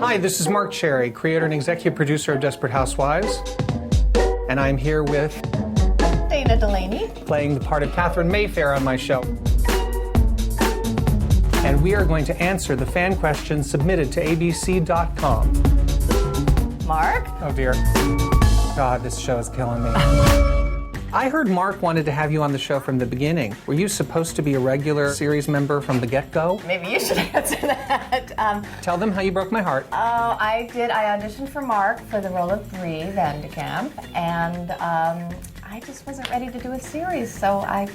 Hi, this is Marc, creator and executive producer of Desperate Housewives. And I'm here with Delany, playing the part of Catherine Mayfair on my show. And we are going to answer the fan questions submitted to abc.com. Marc? Oh dear. God, this show is killing me. I heard Marc wanted to have you on the show from the beginning. Were you supposed to be a regular series member from the get-go? Maybe you should answer that. Tell them how you broke my heart. Oh, I did. I auditioned for Marc for the role of Bree Vandekamp, and I just wasn't ready to do a series, so I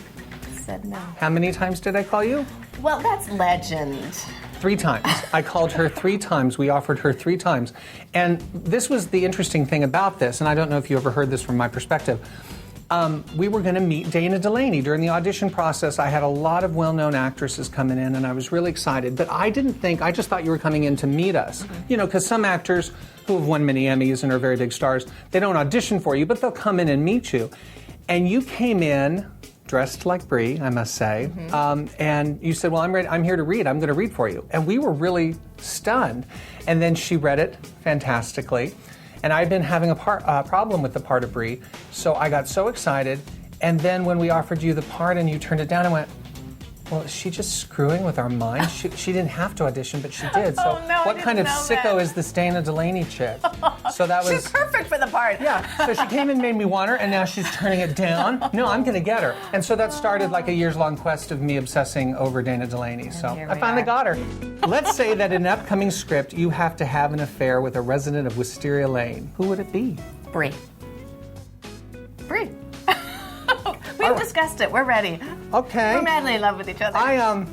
said no. How many times did I call you? Well, that's legend. 3 times. I called her 3 times. We offered her 3 times. And this was the interesting thing about this, and I don't know if you ever heard this from my perspective. We were going to meet Dana Delany. During the audition process, I had a lot of well-known actresses coming in, and I was really excited. But I just thought you were coming in to meet us. Mm-hmm. You know, because some actors who have won many Emmys and are very big stars, they don't audition for you, but they'll come in and meet you. And you came in dressed like Bree, I must say, and you said, well, I'm ready. I'm here to read. I'm going to read for you. And we were really stunned. And then she read it fantastically. And I'd been having a problem with the part of Bree, so I got so excited. And then when we offered you the part and you turned it down, I went, well, is she just screwing with our minds? She didn't have to audition, but she did. So what kind of sicko is this Dana Delany chick? So that was... She's perfect for the part. Yeah, so she came and made me want her, and now she's turning it down. No, I'm going to get her. And so that started like a years-long quest of me obsessing over Dana Delany. So I finally got her. Let's say that in an upcoming script, you have to have an affair with a resident of Wisteria Lane. Who would it be? Bree. Bree. We've discussed it. We're ready. Okay. We're madly in love with each other.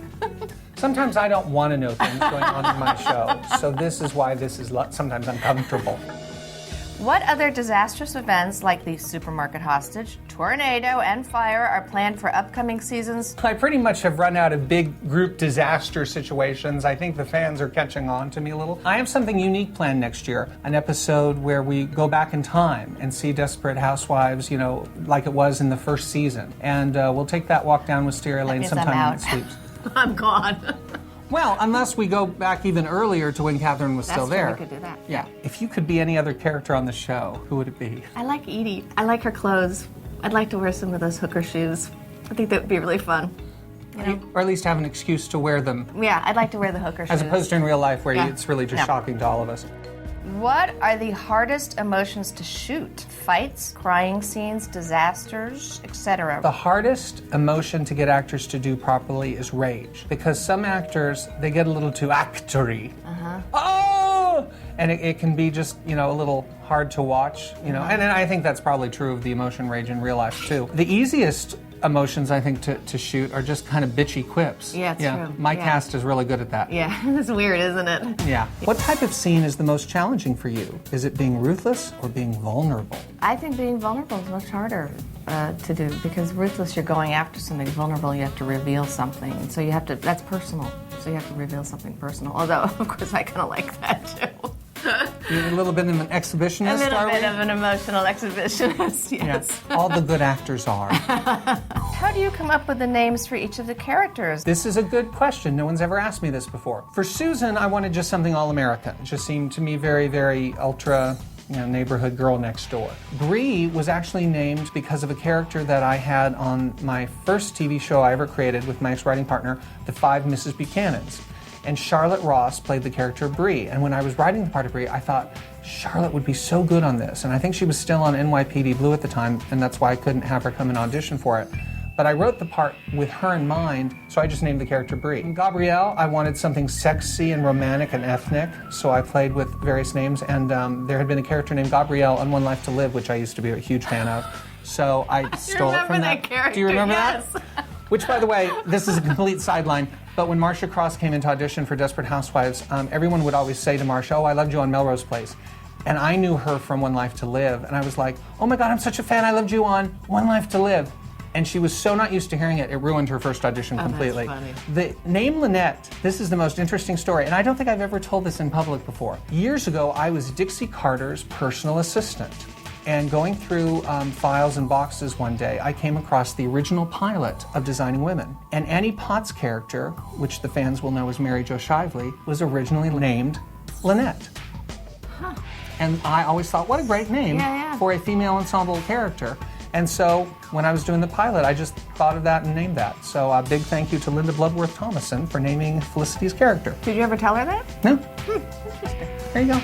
Sometimes I don't want to know things going on in my show. So this is why this is sometimes uncomfortable. What other disastrous events like the supermarket hostage, tornado, and fire are planned for upcoming seasons? I pretty much have run out of big group disaster situations. I think the fans are catching on to me a little. I have something unique planned next year, an episode where we go back in time and see Desperate Housewives, you know, like it was in the first season. And we'll take that walk down Wisteria Lane sometime in the sweeps. I'm gone. Well, unless we go back even earlier to when Catherine was still there. That's true, we could do that. Yeah. If you could be any other character on the show, who would it be? I like Edie. I like her clothes. I'd like to wear some of those hooker shoes. I think that would be really fun. You know? Or at least have an excuse to wear them. Yeah, I'd like to wear the hooker shoes. As opposed to in real life where it's really just shocking to all of us. What are the hardest emotions to shoot? Fights, crying scenes, disasters, etc. The hardest emotion to get actors to do properly is rage. Because some actors, they get a little too actory. Oh! And it can be just, you know, a little hard to watch, you know. And I think that's probably true of the emotion rage in real life, too. The easiest emotions, I think, to shoot are just kind of bitchy quips. Yeah, it's true. My cast is really good at that. Yeah, it's weird, isn't it? Yeah. What type of scene is the most challenging for you? Is it being ruthless or being vulnerable? I think being vulnerable is much harder to do, because ruthless, you're going after something. Vulnerable, you have to reveal something. So you have to, that's personal. So you have to reveal something personal. Although, of course, I kind of like that, too. You're a little bit of an exhibitionist, a little bit of an emotional exhibitionist, yes. All the good actors are. How do you come up with the names for each of the characters? This is a good question. No one's ever asked me this before. For Susan, I wanted just something all-American. It just seemed to me very, very ultra, you know, neighborhood girl next door. Bree was actually named because of a character that I had on my first TV show I ever created with my ex-writing partner, The 5 Mrs. Buchanans. And Charlotte Ross played the character of Bree. And when I was writing the part of Bree, I thought, Charlotte would be so good on this. And I think she was still on NYPD Blue at the time, and that's why I couldn't have her come and audition for it. But I wrote the part with her in mind, so I just named the character Bree. And Gabrielle, I wanted something sexy and romantic and ethnic, so I played with various names. And there had been a character named Gabrielle on One Life to Live, which I used to be a huge fan of. So I stole it from that. Character, do you remember yes. that? Which, by the way, this is a complete sideline, but when Marcia Cross came into audition for Desperate Housewives, everyone would always say to Marcia, oh, I loved you on Melrose Place. And I knew her from One Life to Live, and I was like, oh my God, I'm such a fan, I loved you on One Life to Live. And she was so not used to hearing it, it ruined her first audition completely. That's funny. The name Lynette, this is the most interesting story, and I don't think I've ever told this in public before. Years ago, I was Dixie Carter's personal assistant. And going through files and boxes one day, I came across the original pilot of Designing Women. And Annie Potts' character, which the fans will know as Mary Jo Shively, was originally named Lynette. And I always thought, what a great name for a female ensemble character. And so when I was doing the pilot, I just thought of that and named that. So a big thank you to Linda Bloodworth Thomason for naming Felicity's character. Did you ever tell her that? No. Interesting. There you go.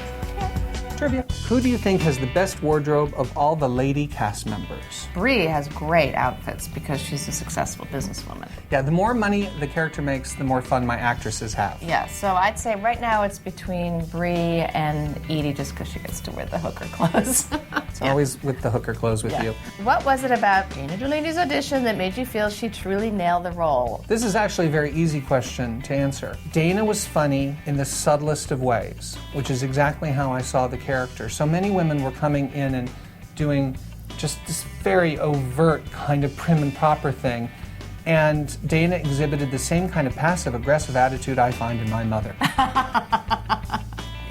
Trivia. Who do you think has the best wardrobe of all the lady cast members? Bree has great outfits because she's a successful businesswoman. Yeah, the more money the character makes, the more fun my actresses have. Yeah, so I'd say right now it's between Bree and Edie just because she gets to wear the hooker clothes. It's always with the hooker clothes with you. What was it about Dana Delaney's audition that made you feel she truly nailed the role? This is actually a very easy question to answer. Dana was funny in the subtlest of ways, which is exactly how I saw the character. So many women were coming in and doing just this very overt kind of prim and proper thing. And Dana exhibited the same kind of passive-aggressive attitude I find in my mother.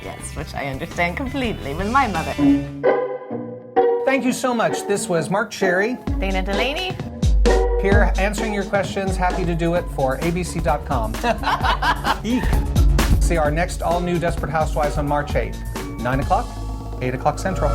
Yes, which I understand completely with my mother. Thank you so much. This was Marc Cherry. Dana Delaney. Here answering your questions. Happy to do it for abc.com. See our next all-new Desperate Housewives on March 8th, 9 o'clock, 8 o'clock Central.